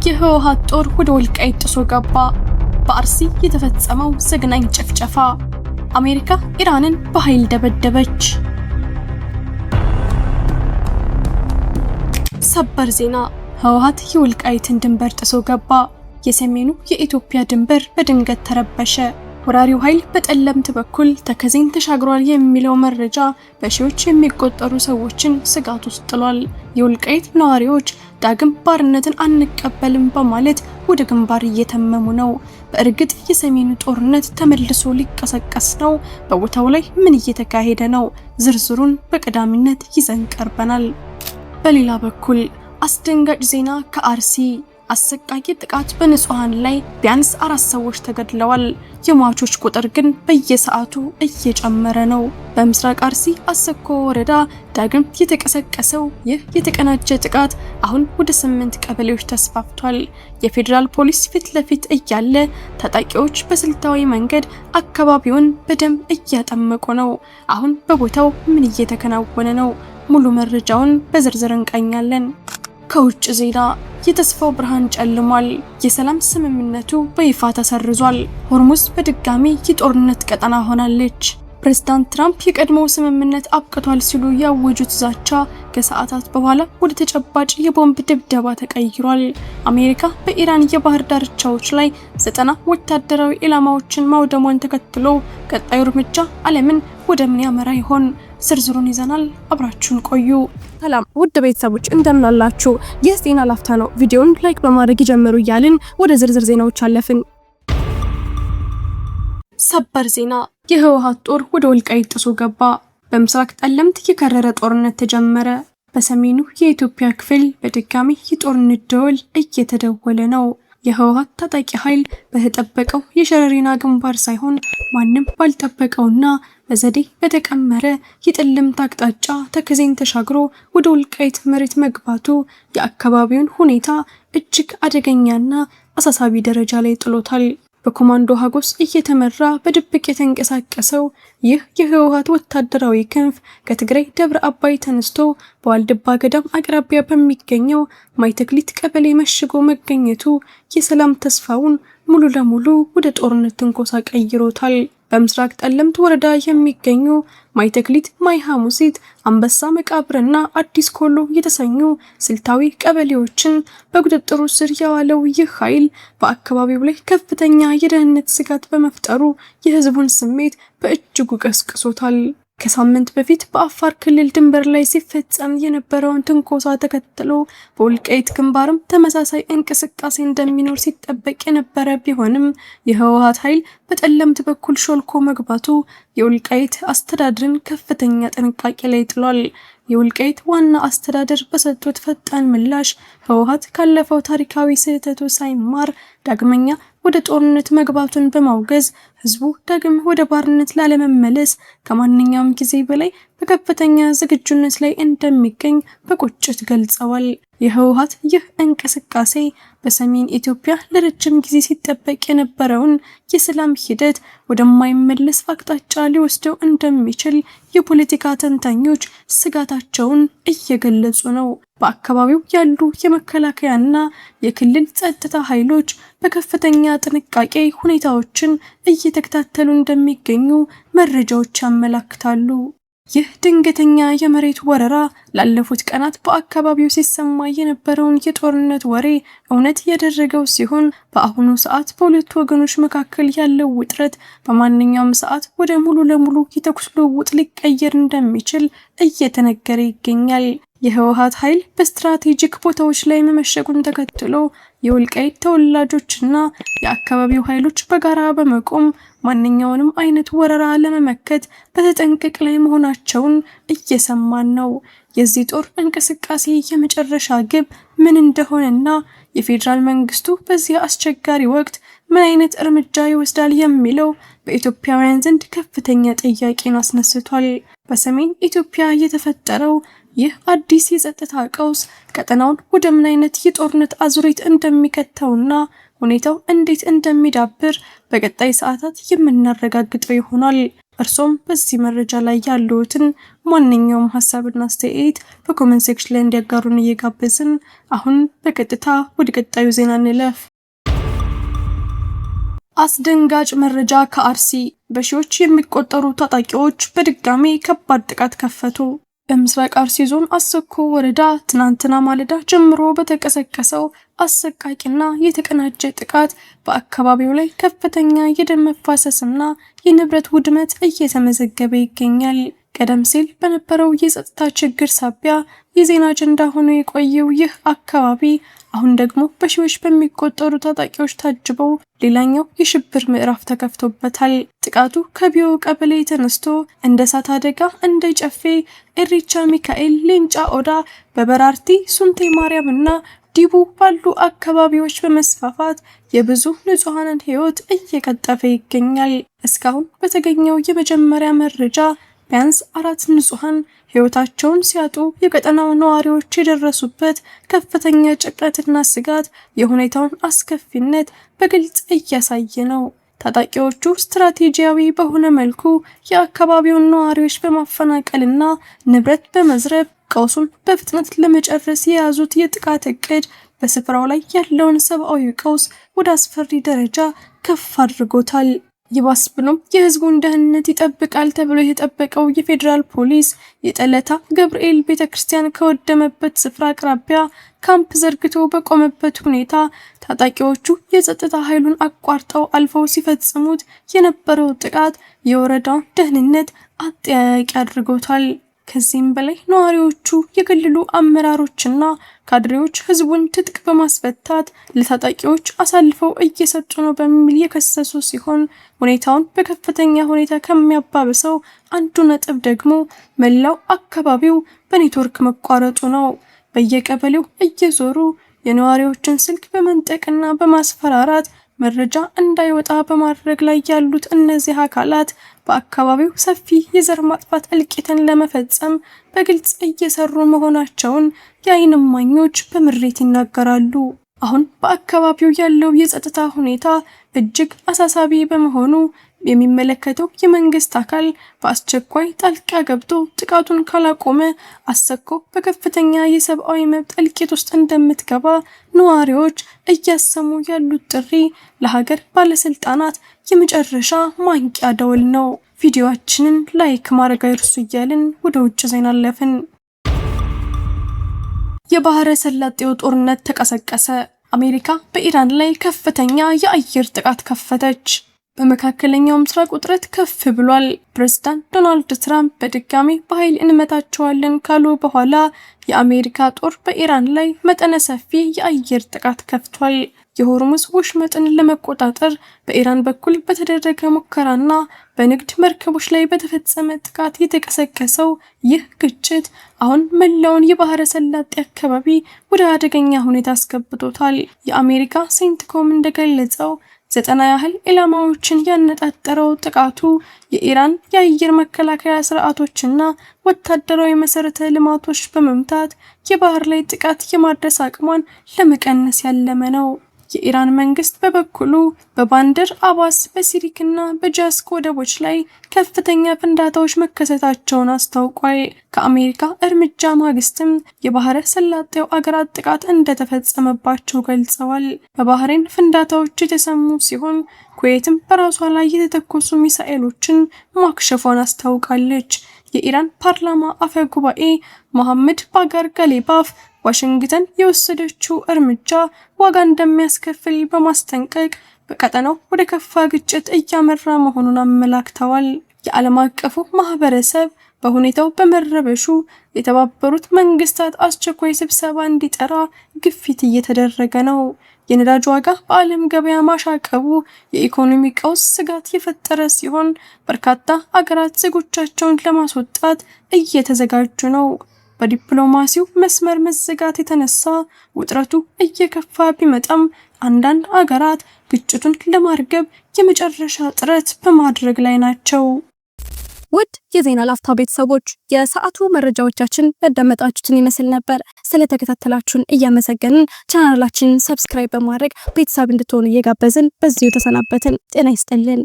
የህወሓት ጦር ወደ ወልቃይት ጥሶ ገባ። በአርሲ የተፈጸመው ዘግናኝ ጭፍጨፋ። አሜሪካ ኢራንን በኃይል ደበደበች። ሰበር ዜና። ህወሓት የወልቃይትን ድንበር ጥሶ ገባ። የሰሜኑ የኢትዮጵያ ድንበር በድንገት ተረበሸ። ወራሪው ኃይል በጠለምት በኩል ተከዜን ተሻግሯል የሚለው መረጃ በሺዎች የሚቆጠሩ ሰዎችን ስጋት ውስጥ ጥሏል። የወልቃይት ነዋሪዎች ዳግም ባርነትን አንቀበልም በማለት ወደ ግንባር እየተመሙ ነው። በእርግጥ የሰሜኑ ጦርነት ተመልሶ ሊቀሰቀስ ነው። በቦታው ላይ ምን እየተካሄደ ነው? ዝርዝሩን በቀዳሚነት ይዘን ቀርበናል። በሌላ በኩል አስደንጋጭ ዜና ከአርሲ። አሰቃቂ ጥቃት በንጹሃን ላይ ቢያንስ 4 ሰዎች ተገድለዋል። የሟቾች ቁጥር ግን በየሰዓቱ እየጨመረ ነው። በምስራቅ አርሲ አሰኮ ወረዳ ዳግም የተቀሰቀሰው ይህ የተቀናጀ ጥቃት አሁን ወደ 8 ቀበሌዎች ተስፋፍቷል። የፌዴራል ፖሊስ ፊት ለፊት እያለ ታጣቂዎች በስልታዊ መንገድ አካባቢውን በደም እያጠመቁ ነው። አሁን በቦታው ምን እየተከናወነ ነው? ሙሉ መረጃውን በዝርዝር እንቃኛለን። ከውጭ ዜና የተስፋው ብርሃን ጨልሟል። የሰላም ስምምነቱ በይፋ ተሰርዟል። ሆርሙዝ በድጋሚ የጦርነት ቀጠና ሆናለች። ፕሬዝዳንት ትራምፕ የቀድሞው ስምምነት አብቅቷል ሲሉ ያወጁት ዛቻ ከሰዓታት በኋላ ወደ ተጨባጭ የቦምብ ድብደባ ተቀይሯል። አሜሪካ በኢራን የባህር ዳርቻዎች ላይ 90 ወታደራዊ ኢላማዎችን ማውደሟን ተከትሎ ቀጣዩ እርምጃ ዓለምን ወደ ምን ያመራ ይሆን? ዝርዝሩን ይዘናል። አብራችሁን ቆዩ። ሰላም ውድ ቤተሰቦች እንደምን አላችሁ? ይህ ዜና ላፍታ ነው። ቪዲዮውን ላይክ በማድረግ ይጀምሩ እያልን ወደ ዝርዝር ዜናዎች አለፍን። ሰበር ዜና። የህወሓት ጦር ወደ ወልቃይት ጥሶ ገባ። በምስራቅ ጠለምት የከረረ ጦርነት ተጀመረ። በሰሜኑ የኢትዮጵያ ክፍል በድጋሚ የጦርነት ደወል እየተደወለ ነው። የህወሓት ታጣቂ ኃይል በተጠበቀው የሸረሪና ግንባር ሳይሆን ማንም ባልጠበቀውና በዘዴ በተቀመረ የጠለምት አቅጣጫ ተከዜን ተሻግሮ ወደ ወልቃይት መሬት መግባቱ የአካባቢውን ሁኔታ እጅግ አደገኛና አሳሳቢ ደረጃ ላይ ጥሎታል። በኮማንዶ ሀጎስ እየተመራ በድብቅ የተንቀሳቀሰው ይህ የህወሓት ወታደራዊ ክንፍ ከትግራይ ደብረ አባይ ተነስቶ በዋልድባ ገዳም አቅራቢያ በሚገኘው ማይተክሊት ቀበሌ መሽጎ መገኘቱ የሰላም ተስፋውን ሙሉ ለሙሉ ወደ ጦርነት ትንኮሳ ቀይሮታል። በምስራቅ ጠለምት ወረዳ የሚገኙ ማይተክሊት፣ ማይ ሐሙሲት፣ አንበሳ መቃብርና አዲስ ኮሎ የተሰኙ ስልታዊ ቀበሌዎችን በቁጥጥሩ ስር ያዋለው ይህ ኃይል በአካባቢው ላይ ከፍተኛ የደህንነት ስጋት በመፍጠሩ የህዝቡን ስሜት በእጅጉ ቀስቅሶታል። ከሳምንት በፊት በአፋር ክልል ድንበር ላይ ሲፈጸም የነበረውን ትንኮሳ ተከትሎ በወልቃይት ግንባርም ተመሳሳይ እንቅስቃሴ እንደሚኖር ሲጠበቅ የነበረ ቢሆንም የህወሓት ኃይል በጠለምት በኩል ሾልኮ መግባቱ የወልቃይት አስተዳደርን ከፍተኛ ጥንቃቄ ላይ ጥሏል። የወልቃይት ዋና አስተዳደር በሰጡት ፈጣን ምላሽ ህወሓት ካለፈው ታሪካዊ ስህተቱ ሳይማር ዳግመኛ ወደ ጦርነት መግባቱን በማውገዝ ህዝቡ ዳግም ወደ ባርነት ላለመመለስ ከማንኛውም ጊዜ በላይ በከፍተኛ ዝግጁነት ላይ እንደሚገኝ በቁጭት ገልጸዋል። የህወሓት ይህ እንቅስቃሴ በሰሜን ኢትዮጵያ ለረጅም ጊዜ ሲጠበቅ የነበረውን የሰላም ሂደት ወደማይመለስ አቅጣጫ ሊወስደው እንደሚችል የፖለቲካ ተንታኞች ስጋታቸውን እየገለጹ ነው። በአካባቢው ያሉ የመከላከያና የክልል ጸጥታ ኃይሎች በከፍተኛ ጥንቃቄ ሁኔታዎችን እየተከታተሉ እንደሚገኙ መረጃዎች ያመለክታሉ። ይህ ድንገተኛ የመሬት ወረራ ላለፉት ቀናት በአካባቢው ሲሰማ የነበረውን የጦርነት ወሬ እውነት ያደረገው ሲሆን በአሁኑ ሰዓት በሁለቱ ወገኖች መካከል ያለው ውጥረት በማንኛውም ሰዓት ወደ ሙሉ ለሙሉ የተኩስ ልውውጥ ሊቀየር እንደሚችል እየተነገረ ይገኛል። የህወሓት ኃይል በስትራቴጂክ ቦታዎች ላይ መመሸጉን ተከትሎ የወልቃይት ተወላጆችና የአካባቢው ኃይሎች በጋራ በመቆም ማንኛውንም አይነት ወረራ ለመመከት በተጠንቀቅ ላይ መሆናቸውን እየሰማን ነው። የዚህ ጦር እንቅስቃሴ የመጨረሻ ግብ ምን እንደሆነና የፌዴራል መንግስቱ በዚህ አስቸጋሪ ወቅት ምን አይነት እርምጃ ይወስዳል የሚለው በኢትዮጵያውያን ዘንድ ከፍተኛ ጥያቄን አስነስቷል። በሰሜን ኢትዮጵያ የተፈጠረው ይህ አዲስ የጸጥታ ቀውስ ቀጠናውን ወደ ምን አይነት የጦርነት አዙሪት እንደሚከተውና ሁኔታው እንዴት እንደሚዳብር በቀጣይ ሰዓታት የምናረጋግጠው ይሆናል። እርሶም በዚህ መረጃ ላይ ያሉትን ማንኛውም ሀሳብና አስተያየት በኮሜንት ሴክሽን ላይ እንዲያጋሩን እየጋበዝን አሁን በቀጥታ ወደ ቀጣዩ ዜና እንለፍ። አስደንጋጭ መረጃ ከአርሲ በሺዎች የሚቆጠሩ ታጣቂዎች በድጋሚ ከባድ ጥቃት ከፈቱ። በምስራቅ አርሲ ዞን አሰኮ ወረዳ ትናንትና ማለዳ ጀምሮ በተቀሰቀሰው አሰቃቂና የተቀናጀ ጥቃት በአካባቢው ላይ ከፍተኛ የደም መፋሰስና የንብረት ውድመት እየተመዘገበ ይገኛል። ቀደም ሲል በነበረው የጸጥታ ችግር ሳቢያ የዜና አጀንዳ ሆኖ የቆየው ይህ አካባቢ አሁን ደግሞ በሺዎች በሚቆጠሩ ታጣቂዎች ታጅበው ሌላኛው የሽብር ምዕራፍ ተከፍቶበታል። ጥቃቱ ከቢዮ ቀበሌ ተነስቶ እንደ እሳት አደጋ እንደ ጨፌ፣ ኤሪቻ ሚካኤል፣ ሌንጫ ኦዳ፣ በበራርቲ፣ ሱንቴ ማርያም እና ዲቡ ባሉ አካባቢዎች በመስፋፋት የብዙ ንጹሃንን ሕይወት እየቀጠፈ ይገኛል። እስካሁን በተገኘው የመጀመሪያ መረጃ ቢያንስ 4 ንጹሃን ሕይወታቸውን ሲያጡ የቀጠናው ነዋሪዎች የደረሱበት ከፍተኛ ጭንቀትና ስጋት የሁኔታውን አስከፊነት በግልጽ እያሳየ ነው። ታጣቂዎቹ ስትራቴጂያዊ በሆነ መልኩ የአካባቢውን ነዋሪዎች በማፈናቀልና ንብረት በመዝረፍ ቀውሱን በፍጥነት ለመጨረስ የያዙት የጥቃት እቅድ በስፍራው ላይ ያለውን ሰብአዊ ቀውስ ወደ አስፈሪ ደረጃ ከፍ አድርጎታል። ይባስ ብሎም የህዝቡን ደህንነት ይጠብቃል ተብሎ የተጠበቀው የፌዴራል ፖሊስ የጠለታ ገብርኤል ቤተክርስቲያን ከወደመበት ስፍራ አቅራቢያ ካምፕ ዘርግቶ በቆመበት ሁኔታ ታጣቂዎቹ የጸጥታ ኃይሉን አቋርጠው አልፈው ሲፈጽሙት የነበረው ጥቃት የወረዳውን ደህንነት አጠያያቂ አድርጎታል። ከዚህም በላይ ነዋሪዎቹ የክልሉ አመራሮችና ካድሬዎች ህዝቡን ትጥቅ በማስፈታት ለታጣቂዎች አሳልፈው እየሰጡ ነው በሚል የከሰሱ ሲሆን ሁኔታውን በከፍተኛ ሁኔታ ከሚያባብሰው አንዱ ነጥብ ደግሞ መላው አካባቢው በኔትወርክ መቋረጡ ነው። በየቀበሌው እየዞሩ የነዋሪዎችን ስልክ በመንጠቅና በማስፈራራት መረጃ እንዳይወጣ በማድረግ ላይ ያሉት እነዚህ አካላት በአካባቢው ሰፊ የዘር ማጥፋት እልቂትን ለመፈጸም በግልጽ እየሰሩ መሆናቸውን የዓይን እማኞች በምሬት ይናገራሉ። አሁን በአካባቢው ያለው የጸጥታ ሁኔታ እጅግ አሳሳቢ በመሆኑ የሚመለከተው የመንግስት አካል በአስቸኳይ ጣልቃ ገብቶ ጥቃቱን ካላቆመ አሰኮ በከፍተኛ የሰብአዊ መብት እልቂት ውስጥ እንደምትገባ ነዋሪዎች እያሰሙ ያሉት ጥሪ ለሀገር ባለስልጣናት የመጨረሻ ማንቂያ ደወል ነው። ቪዲዮአችንን ላይክ ማድረግ አይርሱ እያልን ወደ ውጭ ዜና አለፍን። የባህረ ሰላጤው ጦርነት ተቀሰቀሰ። አሜሪካ በኢራን ላይ ከፍተኛ የአየር ጥቃት ከፈተች። በመካከለኛው ምስራቅ ውጥረት ከፍ ብሏል። ፕሬዝዳንት ዶናልድ ትራምፕ በድጋሚ በኃይል እንመታቸዋለን ካሉ በኋላ የአሜሪካ ጦር በኢራን ላይ መጠነ ሰፊ የአየር ጥቃት ከፍቷል። የሆርሙዝ ወሽመጥን ለመቆጣጠር በኢራን በኩል በተደረገ ሙከራና በንግድ መርከቦች ላይ በተፈጸመ ጥቃት የተቀሰቀሰው ይህ ግጭት አሁን መላውን የባህረ ሰላጤ አካባቢ ወደ አደገኛ ሁኔታ አስገብቶታል። የአሜሪካ ሴንትኮም እንደገለጸው 90 ያህል ኢላማዎችን ያነጣጠረው ጥቃቱ የኢራን የአየር መከላከያ ስርዓቶችና ወታደራዊ መሰረተ ልማቶች በመምታት የባህር ላይ ጥቃት የማድረስ አቅሟን ለመቀነስ ያለመ ነው። የኢራን መንግስት በበኩሉ በባንደር አባስ በሲሪክና በጃስክ ወደቦች ላይ ከፍተኛ ፍንዳታዎች መከሰታቸውን አስታውቋል። ከአሜሪካ እርምጃ ማግስትም የባህረ ሰላጤው አገራት ጥቃት እንደተፈጸመባቸው ገልጸዋል። በባህሬን ፍንዳታዎች የተሰሙ ሲሆን ኩዌትም በራሷ ላይ የተተኮሱ ሚሳኤሎችን ማክሸፏን አስታውቃለች። የኢራን ፓርላማ አፈ ጉባኤ መሐመድ ባጋር ጋሊባፍ ዋሽንግተን የወሰደችው እርምጃ ዋጋ እንደሚያስከፍል በማስጠንቀቅ በቀጠናው ወደ ከፋ ግጭት እያመራ መሆኑን አመላክተዋል። የዓለም አቀፉ ማህበረሰብ በሁኔታው በመረበሹ የተባበሩት መንግስታት አስቸኳይ ስብሰባ እንዲጠራ ግፊት እየተደረገ ነው። የነዳጅ ዋጋ በዓለም ገበያ ማሻቀቡ የኢኮኖሚ ቀውስ ስጋት የፈጠረ ሲሆን በርካታ አገራት ዜጎቻቸውን ለማስወጣት እየተዘጋጁ ነው። በዲፕሎማሲው መስመር መዘጋት የተነሳ ውጥረቱ እየከፋ ቢመጣም አንዳንድ አገራት ግጭቱን ለማርገብ የመጨረሻ ጥረት በማድረግ ላይ ናቸው። ውድ የዜና ላፍታ ቤተሰቦች የሰዓቱ መረጃዎቻችን ያዳመጣችሁትን ይመስል ነበር። ስለተከታተላችሁን እያመሰገንን ቻናላችንን ሰብስክራይብ በማድረግ ቤተሰብ እንድትሆኑ እየጋበዝን በዚሁ ተሰናበትን። ጤና ይስጥልን።